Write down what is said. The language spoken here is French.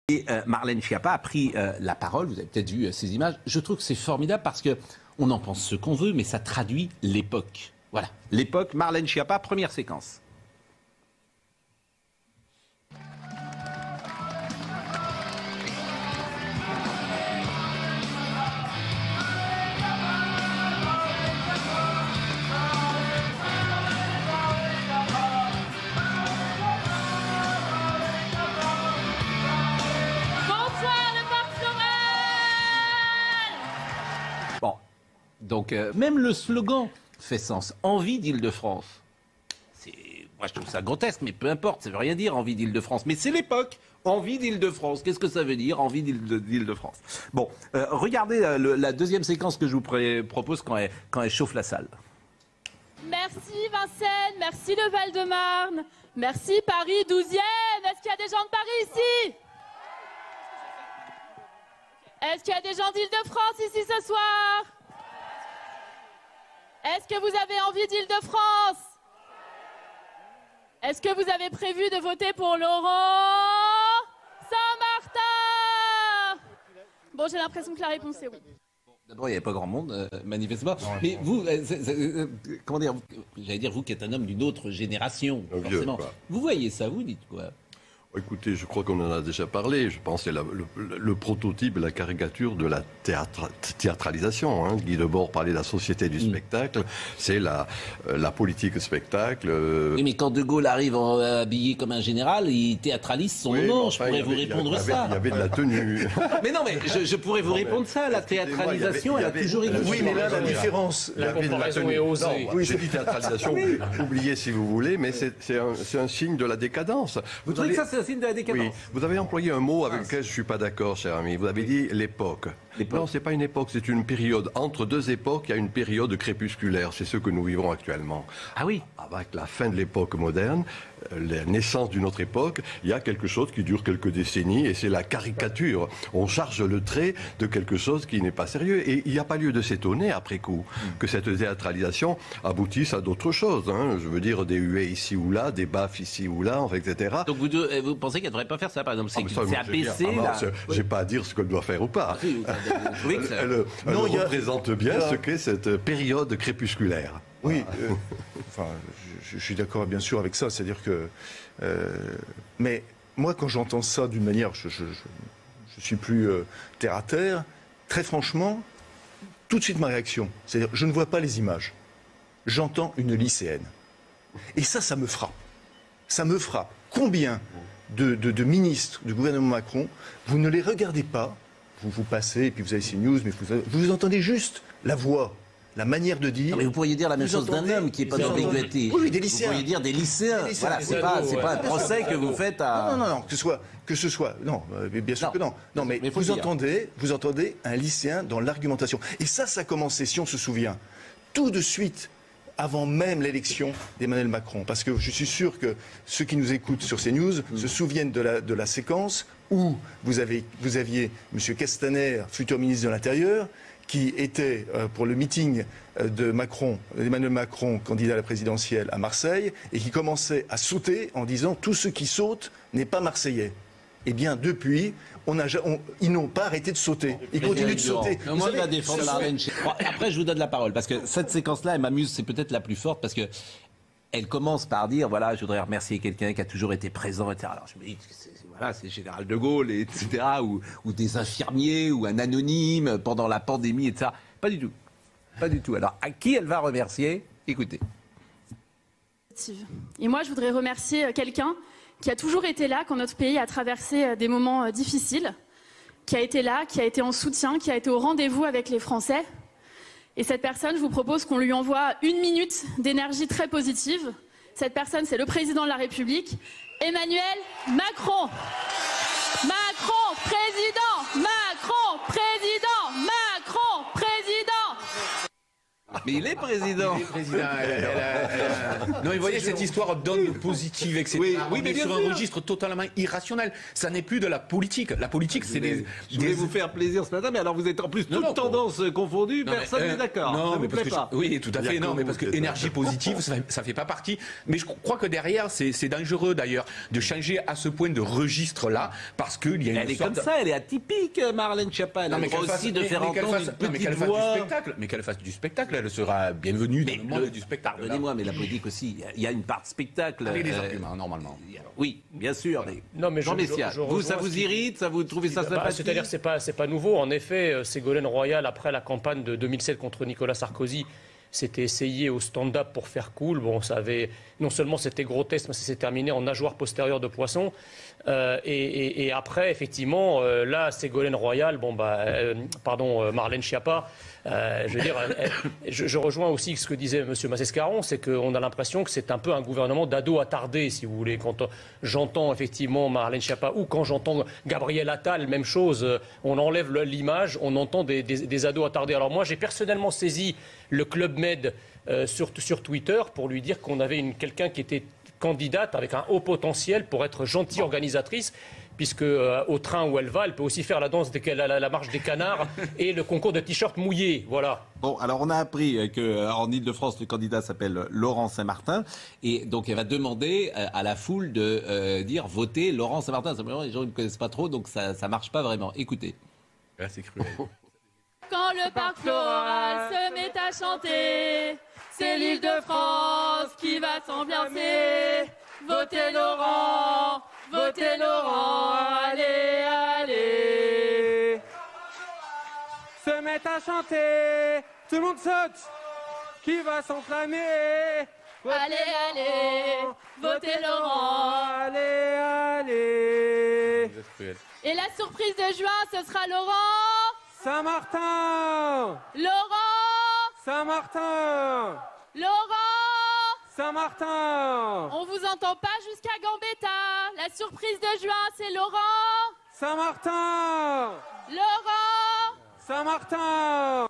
Et Marlène Schiappa a pris la parole, vous avez peut-être vu ces images. Je trouve que c'est formidable parce qu'on en pense ce qu'on veut, mais ça traduit l'époque. Voilà, l'époque, Marlène Schiappa, première séquence. Donc, même le slogan fait sens. Envie d'Île-de-France. Moi, je trouve ça grotesque, mais peu importe, ça ne veut rien dire, envie d'Île-de-France. Mais c'est l'époque. Envie d'Île-de-France. Qu'est-ce que ça veut dire, envie d'Île-de-France? Bon, regardez la deuxième séquence que je vous propose quand elle chauffe la salle. Merci Vincennes, merci le Val-de-Marne, merci Paris 12e. Est-ce qu'il y a des gens de Paris ici? Est-ce qu'il y a des gens d'Île-de-France ici ce soir? Est-ce que vous avez envie d'Île-de-France? Est-ce que vous avez prévu de voter pour Laurent Saint-Martin? Bon, j'ai l'impression que la réponse est oui. D'abord, il n'y avait pas grand monde, manifestement. Mais vous, comment dire, j'allais dire, vous qui êtes un homme d'une autre génération, forcément. Vous voyez ça, vous dites quoi? Écoutez, je crois qu'on en a déjà parlé. Je pense que c'est le prototype, la caricature de la théâtralisation. Hein. Guy Debord parlait de la société du spectacle. C'est la politique spectacle. Oui, mais quand De Gaulle arrive habillé comme un général, il théâtralise son nom. Je pourrais vous répondre ça. Il y avait de la tenue. Mais non, mais je pourrais vous répondre ça. La théâtralisation, elle a toujours existé. Oui, mais là, la différence... La comparaison est osée. Oui, j'ai dit théâtralisation. Oubliez si vous voulez, mais c'est un signe de la décadence. Vous trouvez que ça, c'est un signe de la décadence? Oui, vous avez employé un mot avec lequel je ne suis pas d'accord, cher ami. Vous avez dit l'époque. Non, ce n'est pas une époque, c'est une période. Entre deux époques, il y a une période crépusculaire. C'est ce que nous vivons actuellement. Ah oui. Avec la fin de l'époque moderne, la naissance d'une autre époque, il y a quelque chose qui dure quelques décennies et c'est la caricature. On charge le trait de quelque chose qui n'est pas sérieux. Et il n'y a pas lieu de s'étonner, après coup, que cette théâtralisation aboutisse à d'autres choses. Hein. Je veux dire, des huées ici ou là, des baffes ici ou là, etc. Donc vous pensez qu'elle ne devrait pas faire ça, par exemple? C'est abaissé, là. Je n'ai pas à dire ce qu'elle doit faire ou pas. Elle représente bien ce qu'est cette période crépusculaire. Oui, je suis d'accord bien sûr avec ça, c'est-à-dire que... mais moi, quand j'entends ça d'une manière, je suis plus terre à terre, très franchement, tout de suite ma réaction, c'est-à-dire je ne vois pas les images, j'entends une lycéenne. Et ça me frappe. Ça me frappe. Combien de ministres du gouvernement Macron, vous ne les regardez pas, vous passez, et puis vous avez CNews, mais vous entendez juste la voix, la manière de dire. Non, mais vous pourriez dire la même chose d'un homme qui n'est pas d'ambiguïté. Oui, des lycéens. Vous pourriez dire des lycéens. Voilà, c'est pas un procès que vous faites à... Non, que ce soit, non, bien sûr que non. Non, mais vous entendez un lycéen dans l'argumentation. Et ça a commencé, si on se souvient, tout de suite, avant même l'élection d'Emmanuel Macron. Parce que je suis sûr que ceux qui nous écoutent sur CNews se souviennent de la séquence où vous aviez M. Castaner, futur ministre de l'Intérieur, qui était pour le meeting d'Emmanuel Macron, candidat à la présidentielle à Marseille, et qui commençait à sauter en disant « tout ce qui saute n'est pas marseillais ». Eh bien, depuis, ils n'ont pas arrêté de sauter. Ils continuent de sauter. Moi, je la défendre, Marlène. Après, je vous donne la parole, parce que cette séquence-là, elle m'amuse, c'est peut-être la plus forte, parce que elle commence par dire, voilà, je voudrais remercier quelqu'un qui a toujours été présent, etc. Alors, je me dis, voilà, c'est Général de Gaulle, etc., ou des infirmiers, ou un anonyme pendant la pandémie, etc. Pas du tout. Pas du tout. Alors, à qui elle va remercier? Écoutez. Et moi, je voudrais remercier quelqu'un qui a toujours été là quand notre pays a traversé des moments difficiles, qui a été là, qui a été en soutien, qui a été au rendez-vous avec les Français. Et cette personne, je vous propose qu'on lui envoie 1 minute d'énergie très positive. Cette personne, c'est le président de la République, Emmanuel Macron. Macron, président. Macron, président. Macron, président. Mais il est président. Non, mais vous voyez, cette histoire d'onde positive, etc. Oui, mais sur un registre totalement irrationnel. Ça n'est plus de la politique. La politique, c'est des... Je voulais vous faire plaisir ce matin, mais alors vous êtes en plus toutes tendances confondues, personne n'est d'accord. Non, mais parce que oui, tout à fait. Non, mais parce que énergie positive, ça fait pas partie. Mais je crois que derrière, c'est dangereux d'ailleurs de changer à ce point de registre-là, parce qu'il y a une Elle est comme ça, elle est atypique, Marlène Schiappa. Elle a le droit aussi de faire entendre une petite voix. Mais qu'elle fasse du spectacle, elle sera bienvenue dans le monde du spectacle. Pardonnez-moi, mais la politique aussi, il y a une part de spectacle. Avec des arguments, normalement. Oui, bien sûr. Non, mais Jean Messia, vous, ça vous irrite, ça vous trouvez ça sympathique? C'est-à-dire, c'est pas nouveau. En effet, Ségolène Royal, après la campagne de 2007 contre Nicolas Sarkozy, s'était essayé au stand-up pour faire cool. Bon, ça avait non seulement c'était grotesque, mais ça s'est terminé en nageoire postérieure de poisson. Et après, effectivement, là, Ségolène Royal, Marlène Schiappa. Je veux dire, je rejoins aussi ce que disait M. Massescaron, c'est qu'on a l'impression que c'est un peu un gouvernement d'ados attardés, si vous voulez. Quand j'entends effectivement Marlène Schiappa ou quand j'entends Gabriel Attal, même chose, on enlève l'image, on entend des ados attardés. Alors moi, j'ai personnellement saisi le Club Med sur Twitter pour lui dire qu'on avait quelqu'un qui était candidate avec un haut potentiel pour être gentille organisatrice, puisque au train où elle va, elle peut aussi faire la danse, la marche des canards et le concours de t-shirts mouillés. Voilà. Bon, alors on a appris qu'en Ile-de-France, le candidat s'appelle Laurent Saint-Martin, et donc elle va demander à la foule de dire votez Laurent Saint-Martin. Simplement, les gens ne connaissent pas trop, donc ça ne marche pas vraiment. Écoutez. Là, c'est cruel. Quand le parc floral se met à chanter, c'est l'Île-de-France qui va s'ambiancer. Votez Laurent, votez Laurent, allez, allez. Se met à chanter, tout le monde saute, qui va s'enflammer. Allez, allez, votez Laurent. Allez, allez. Et la surprise de juin, ce sera Laurent Saint-Martin. Laurent Saint-Martin. Laurent Saint-Martin. On vous entend pas jusqu'à Gambetta. La surprise de juin, c'est Laurent Saint-Martin. Laurent Saint-Martin.